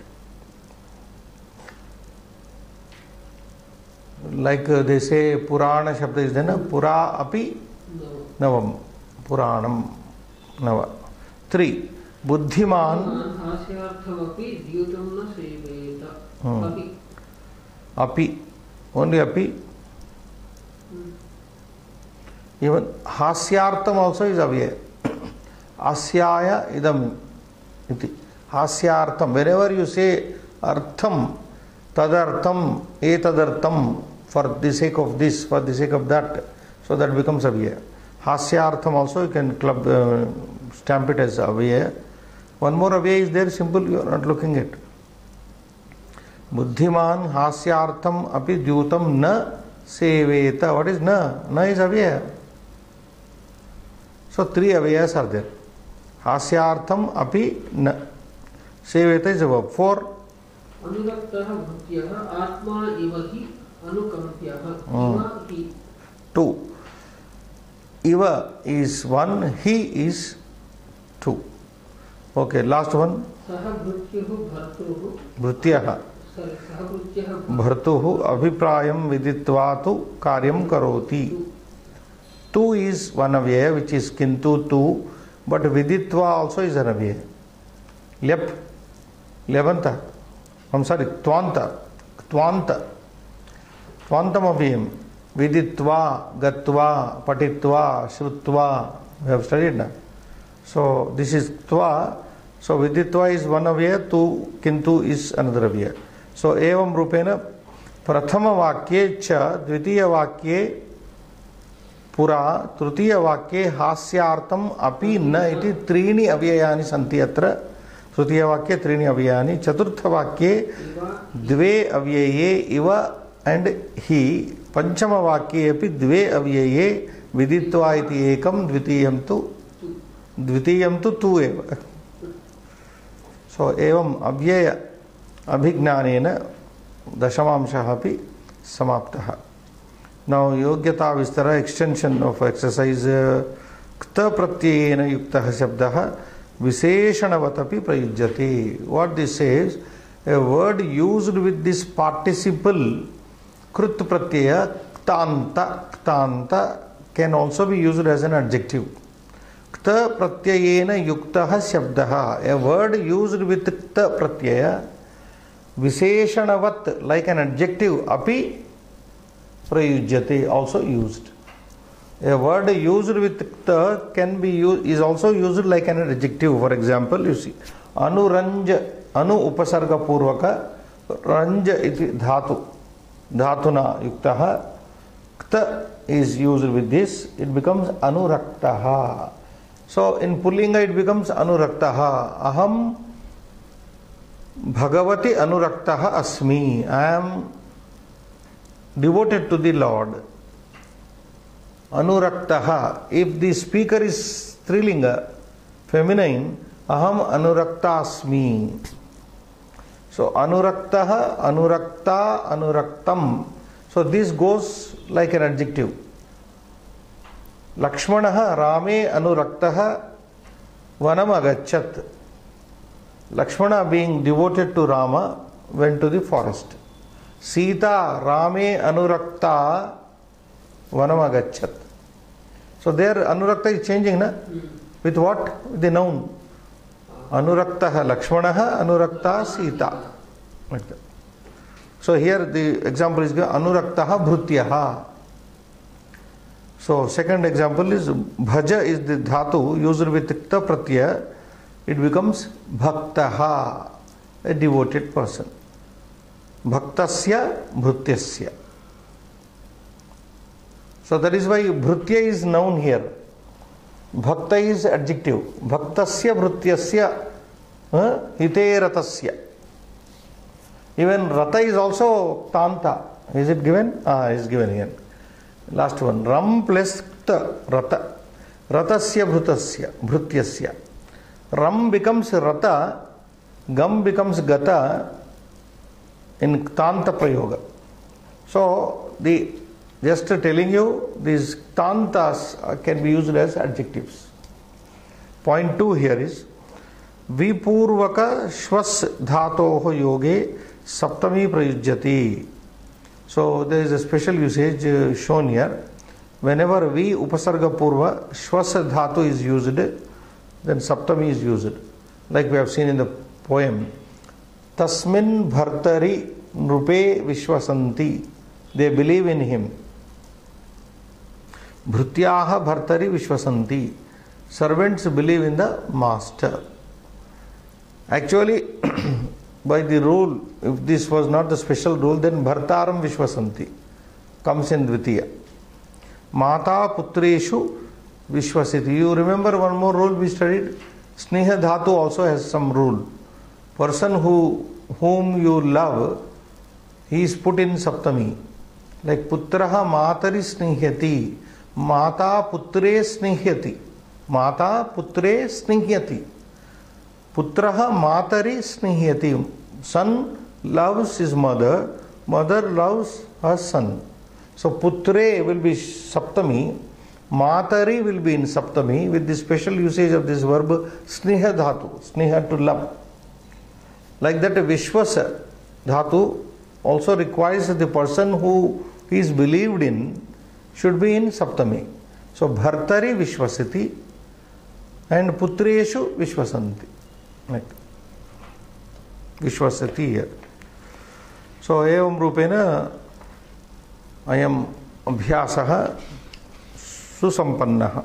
Like they say, Purana Shabda is there, na? Pura api navam. Puranam nava. 3. Buddhiman. Api. Only api. Even hasyartham also is avyaya. Asyaya idam iti. Hasyartham. Whenever you say artham, tadartham, etadartham, for the sake of this, for the sake of that, so that becomes avyaya. Hasyartham also you can stamp it as avyaya. One more avyaya is there, simple, you are not looking at. Buddhiman hasyartham api dyutam na seveta. What is na? Na is avyaya. So 3 avyayas are there. Hasyartham api na. Seveta is a verb. 4. Anuraktaha bhutyaha atma ivahi anukampyaha. Iva hi. 2. Iva is 1, he is 2. Okay, last one. Saha bhutyahu bhartuhu. Bhrutyaha. Bhartuhu abhiprayam viditvatu karyam karoti. 2 is one avyaya, which is kintu 2, but viditva also is an avyaya. Lep. Levanta. I'm sorry, Tvanta. Tvantam avyayam. Viditva, Gatva, Patitva, Shrutva. We have studied now. So this is Tva. So Viditva is one avyaya, Tu, Kintu is another avyaya. So Evam Rupena Prathama Vakye Cha, Dvitiya Vakye Pura, Trutiya Vakye Hasyartam Api Na iti Trini avyayani santi atra. Trutiya Vakye Trini avyayani. Chaturtha Vakye Dve avyaye Iva and He. Panchama Vakye api Dve avyaye Viditva iti Ekam Dvitiyam tu Tu eva. So Evam avyaya abhignanena Dashamamshaha api samaptaha. Now Yogyata Vistara, extension of exercise Kta pratyayena yuktaha shabdaha Visheshanavatapi prayujyate. What this says, a word used with this participle Krut pratyaya Ktanta can also be used as an adjective. Kta pratyayena yuktaha shabdaha. A word used with kta pratyaya Visheshanavat, like an adjective, api prayujyate, also used. A word used with kta can be used, is also used like an adjective. For example, you see, Anuranja, Anu upasarga purvaka, Ranja iti dhatu, dhatuna yuktaha, kta is used with this, it becomes anuraktaha. So in Pullinga it becomes anuraktaha. Aham Bhagavati anuraktaha asmi. I am devoted to the Lord. Anuraktaha. If the speaker is Strilinga, feminine, aham anurakta asmi. So anuraktaha, anurakta, anuraktam. So this goes like an adjective. Lakshmanaha rame anuraktaha vanam agachat. Lakshmana, being devoted to Rama, went to the forest. Sita rame anurakta vanam agachat. So there anurakta is changing, na? With what? With the noun. Anuraktaha Lakshmanaha, anurakta Sita. Like that. So here the example is anuraktaha bhrutyaha. So second example is bhaja is the dhatu used with kta pratyaya. It becomes bhaktaha, a devoted person. Bhaktasya bhrutyasya. So that is why bhrutya is noun here. Bhakta is adjective. Bhaktasya bhrutyasya hiteratasya. Even rata is also tanta. Is it given? Is given here. Last one. Ram plus kta, rata. Ratasya bhrutyasya. Ram becomes rata, gam becomes gata in tanta prayoga. So just telling you, these tantas can be used as adjectives. Point 2 here is vipurvaka shwas dhatoho yoge saptami prayujyati. So there is a special usage shown here. Whenever vi upasarga purva shwas dhatu is used, then saptami is used. Like we have seen in the poem. Tasmin bhartari nrupe vishwasanti. They believe in him. Bhrutyaha bhartari vishwasanti. Servants believe in the master. Actually, by the rule, if this was not the special rule, then bhartaram vishwasanti comes in dvitiya. Mata putreshu vishwasiti. You remember one more rule we studied? Sneha dhatu also has some rule. Person whom you love, he is put in saptami. Like putraha matari snihyati. Mata putre snihyati. Mata putre snihyati. Putraha matari snihyati. Son loves his mother. Mother loves her son. So putre will be saptami. Matari will be in saptami with the special usage of this verb sneha dhatu. Sneha, to love. Like that, vishwasa dhatu also requires the person who is believed in should be in saptami. So bhartari vishwasiti and putreshu vishwasanti. Like vishwasati here. So evam rupena I am अभ्यासः सुसंपन्नः।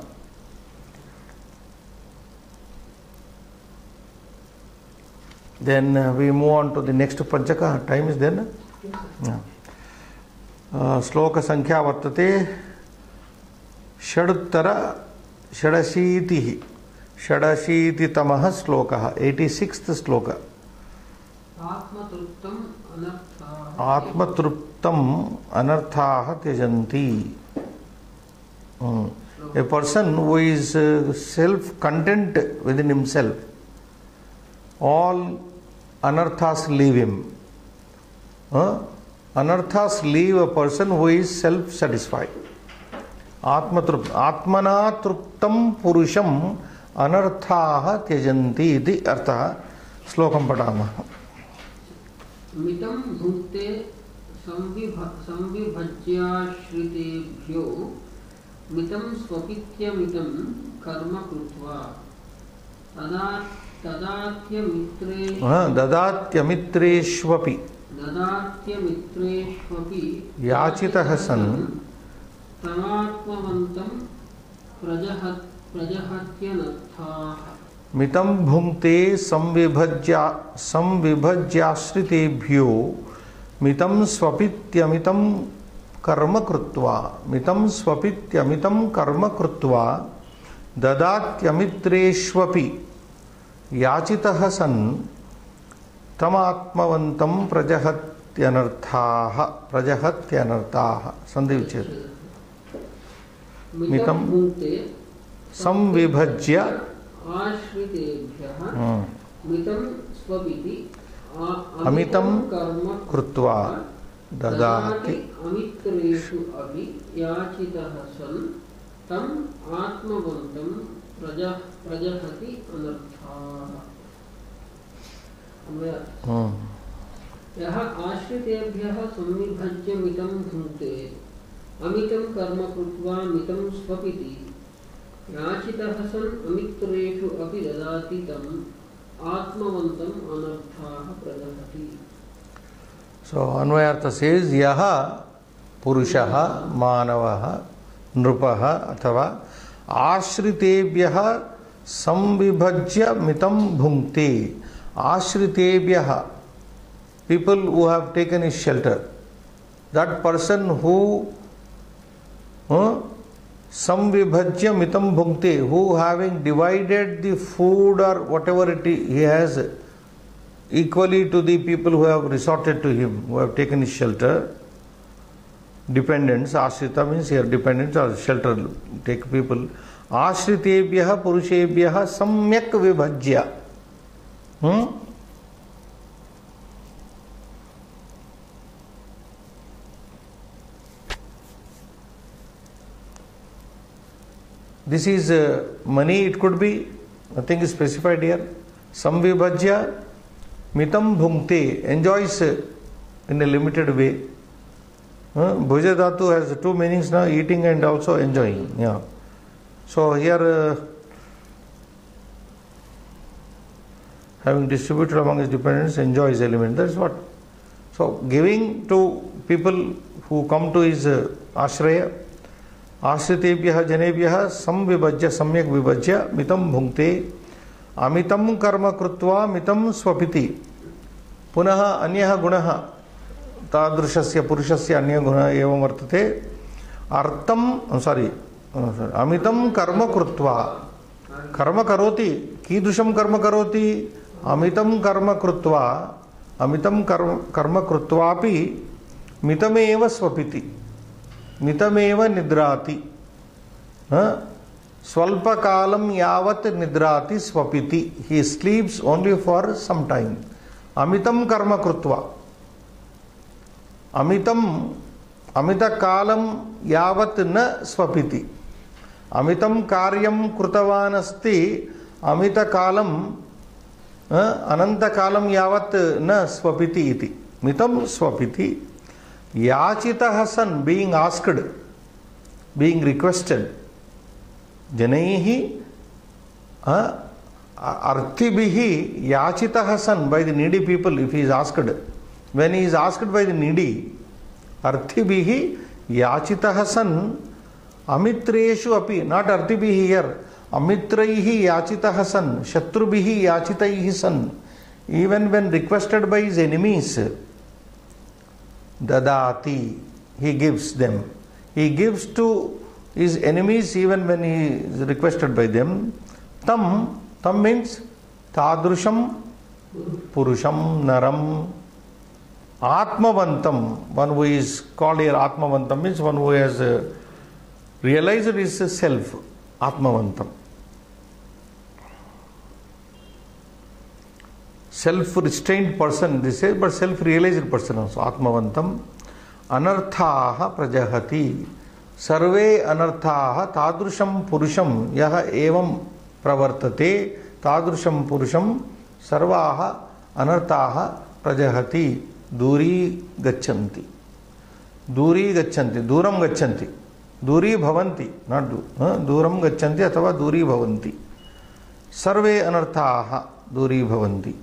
Then we move on to the next Panchaka. Time is there, na? Yeah. श्लोक संख्या वर्तते षडुत्तर षडशीतितमः श्लोकः 86th श्लोक। आत्मतृप्तम् अनर्थाः त्यजन्ति। A person who is self-content within himself, all anarthas leave him. Anarthas leave a person who is self-satisfied. Atmana truptam purusham anarthaah tyajanti iti artha. Slokam padamah. मितं भुक्ते संविभज्याश्रितेभ्यो मितं स्वपित्यमितं कर्म कृत्वा ददात्यमित्रेष्वपि याचितः सन् तमात्मवन्तं प्रजहत्यनर्थाः। मितं भुङ्क्ते संविभज्याश्रितेभ्यो मितं स्वपित्यमितं कर्म कृत्वा ददात्यमित्रेष्वपि याचितः सन् तमात्मवन्तं प्रजहत्यनर्थाः संधि उच्यते। मितं संविभज्य आश्रितेभ्यः मितं स्वपिति अमितं कृत्वा ददाति अमित्रेषु अपि याचितः सन् तम् आत्मवन्तं प्रजहति अनर्थाः। यः आश्रितेभ्यः संविभज्य मितं भुङ्क्ते अमितं कर्म कृत्वा मितं स्वपिति याचितः सन् अमित्रेषु अपि ददाति तम् आत्मवन्तं अनर्थाः प्रजहति। So Anvayartha says yaha purushaha manavaha nrupaha athava ashritebhyaha samvibhajya mitam bhunkte. Ashritebhyaha, people who have taken his shelter, that person who samvibhajya mitam bhunkte, who having divided the food or whatever he has equally to the people who have resorted to him, who have taken his shelter. Dependents, ashrita means here dependents or shelter take people. Ashritebhyaha purushebhyaha samyak vibhajya. This is money, it could be, nothing is specified here. Samvibhajya mitam bhunkte, enjoys in a limited way. Bhuja dhatu has two meanings now, eating and also enjoying. Yeah. So here having distributed among his dependents, enjoys element. That's what. So giving to people who come to his ashraya, ashritebhyaha janebhyaha samvibhajya samyak vibhajya mitam bhunkte अमितं कर्म कृत्वा मितं स्वपिति। पुनः अन्यः गुणः तादृशस्य पुरुषस्य अन्यः गुणः एवं वर्तते। अमितं कर्म कृत्वा, कर्म करोति, कीदृशं कर्म करोति? अमितं कर्म कृत्वापि मितमेव स्वपिति, मितमेव निद्राति। Swalpakalam yavat nidrati swapiti. He sleeps only for some time. Amitam karma krutva. Amita kalam yavat na swapiti. Amitam karyam krutavanasti. Amita kalam ananta kalam yavat na swapiti iti. Mitam swapiti. Yachita hasan, being asked, being requested. Janaihi arthibihi yachitah san, by the needy people, if he is asked. When he is asked by the needy, arthibihi yachitah san amitreshu api, not artibhihi here, amitraihi yachitah san, shatrubhihi yachitaihi san, even when requested by his enemies, dadati, he gives them. He gives to his enemies even when he is requested by them. Tam means tadrusham purusham naram atmavantam. One who is called here atmavantam means one who has realized his self, atmavantam. Self-restrained person, this is, but self-realized person also, atmavantam. Anarthaha prajahati. Sarve anarthaha tadrusham purusham yaha evam pravartate tadrusham purusham sarvaha anarthaha prajahati duri gachanti. Duri gachanti, duram gachanti. Duri bhavanti, not duram gachanti athava duri bhavanti. Sarve anarthaha duri bhavanti.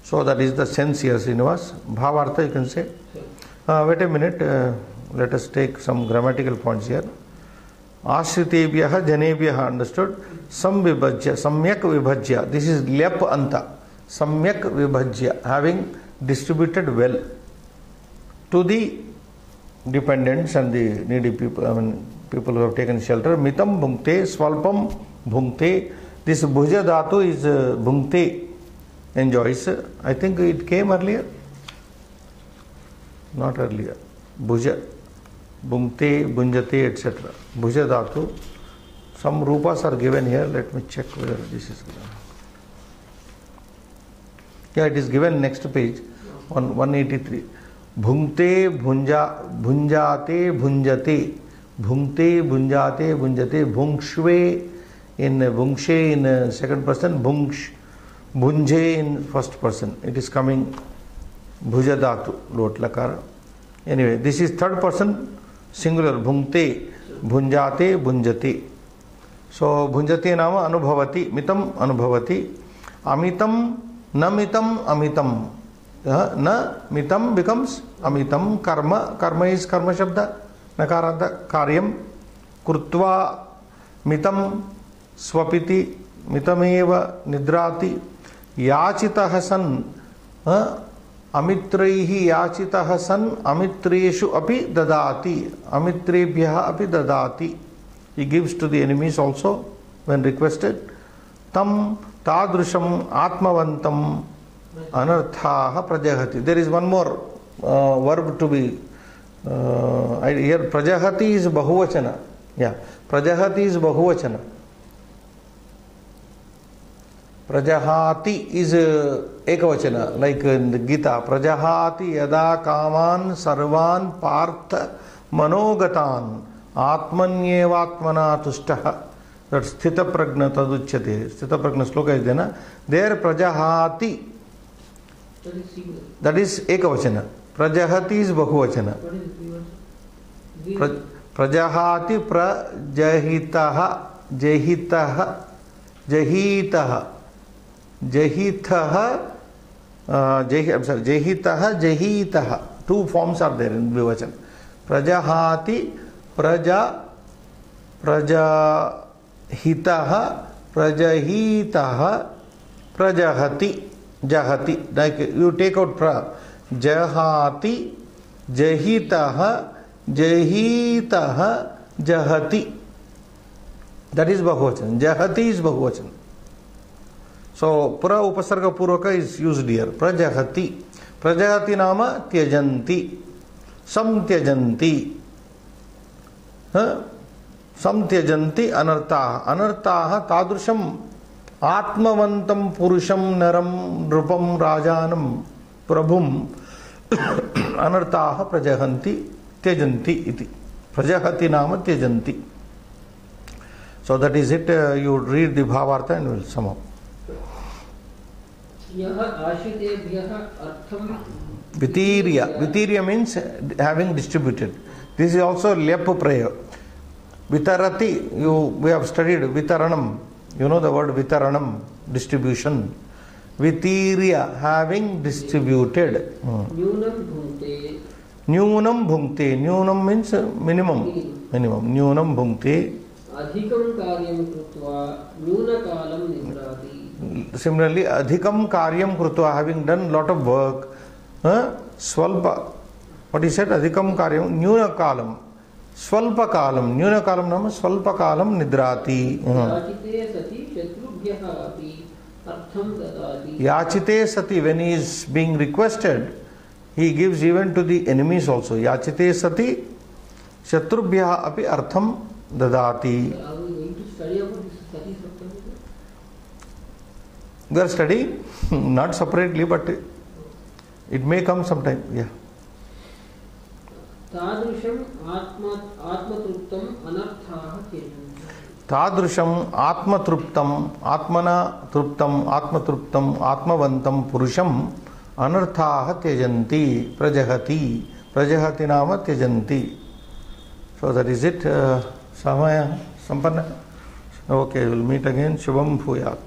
So that is the sense here, Srinivas. Bhavartha you can say. Wait a minute, let us take some grammatical points here. Ashritebhyaha janebhyaha, understood. Samvibhajya, samyak vibhajya. This is lyap anta. Samyak vibhajya, having distributed well to the dependents and the needy people, I mean people who have taken shelter. Mitam bhunkte, swalpam bhunkte. This bhuja dhatu is bhunkte, enjoys. I think it came earlier. Not earlier. Bhuja, bhunkte, bunjate, etc. Bhuja dhatu. Some rupas are given here. Let me check whether this is given. Yeah, it is given next page on 183. Bhunkte, bhunjate, bhunjate. Bhunkte, bhunjate, bhunjate. Bhunkshve in bhunkshe in second person. Bhunje in first person. It is coming bhuja dhatu, lot lakara. Anyway, this is third person singular. Bhunkte, bhunjate, bhunjate. So bhunjate nama anubhavati, mitam anubhavati. Amitam, na mitam, amitam. Na mitam becomes amitam. Karma is karma shabda. Nakaranta karyam. Krutva mitam swapiti. Mitameva nidrati. Yachitah san. Amitraihi yachitah san amitreshu api dadati. Amitrebhyaha api dadati. He gives to the enemies also when requested. Tam tadrusham atmavantam anarthaha prajahati. There is one more verb to be here. Prajahati is bahuvachana. Yeah, prajahati is bahuvachana. Prajahati is ekavachana, like in the Gita. Prajahati yada kaman sarvan partha manogatan atmanyevatmana tushtaha. That sthita prajna taduchyate. Sthita prajna sloka is there. There prajahati. That is ekavachana. Prajahati is bahuvachana. Prajahati prajahitaha jahitaha jahitaha. Jahitaha, jahitaha. Two forms are there in Vivachan. Prajahati, prajahitaha, prajahitaha, prajahati, jahati. Like you take out pra. Jahati, jahitaha, jahitaha, jahati. That is Bahuvachan. Jahati is Bahuvachan. So, pura upasarga purvaka is used here. Prajahati. Prajahati nama tyajanti. Samtyajanti. Samtyajanti anartaha. Anartaha tadrusham atmavantam purusham naram nrupam rajanam prabhum anartaha prajahanti tyajanti iti. Prajahati nama tyajanti. So that is it. You read the bhavartha and will sum up. Vitirya means having distributed. This is also lyap prayer. Vitarati, we have studied vitaranam. You know the word vitaranam, distribution. Vitirya, having distributed. न्यूनम भुंक्ते, न्यूनम means minimum, minimum, न्यूनम भुंक्ते, अधिकं कार्यं कृत्वा न्यूनकालं निद्राति। Similarly, adhikam karyam krutva, having done lot of work, swalpa, what he said, adhikam karyam, nyuna kalam, swalpa kalam, nyuna kalam nama swalpa kalam nidrati. याचिते सति शत्रुभ्यः अपि अर्थं ददाति। Yachite sati, when he is being requested, he gives even to the enemies also. Yachite sati shatrubhyah api artham dadati. Are we going to study about this Sati Saptami? We are studying, not separately, but it may come sometime. Yeah. तादृशम् आत्मतृप्तम् अनर्थाः त्यजन्ति। तादृशम् आत्मतृप्तम्, आत्मना तृप्तम्, आत्मतृप्तम्, आत्मवन्तं पुरुषम् अनर्थाः त्यजन्ति, प्रजहति, प्रजहति नाम त्यजन्ति. So that is it. Samaya Sampanna. Okay, we will meet again. Shubham Bhuyat.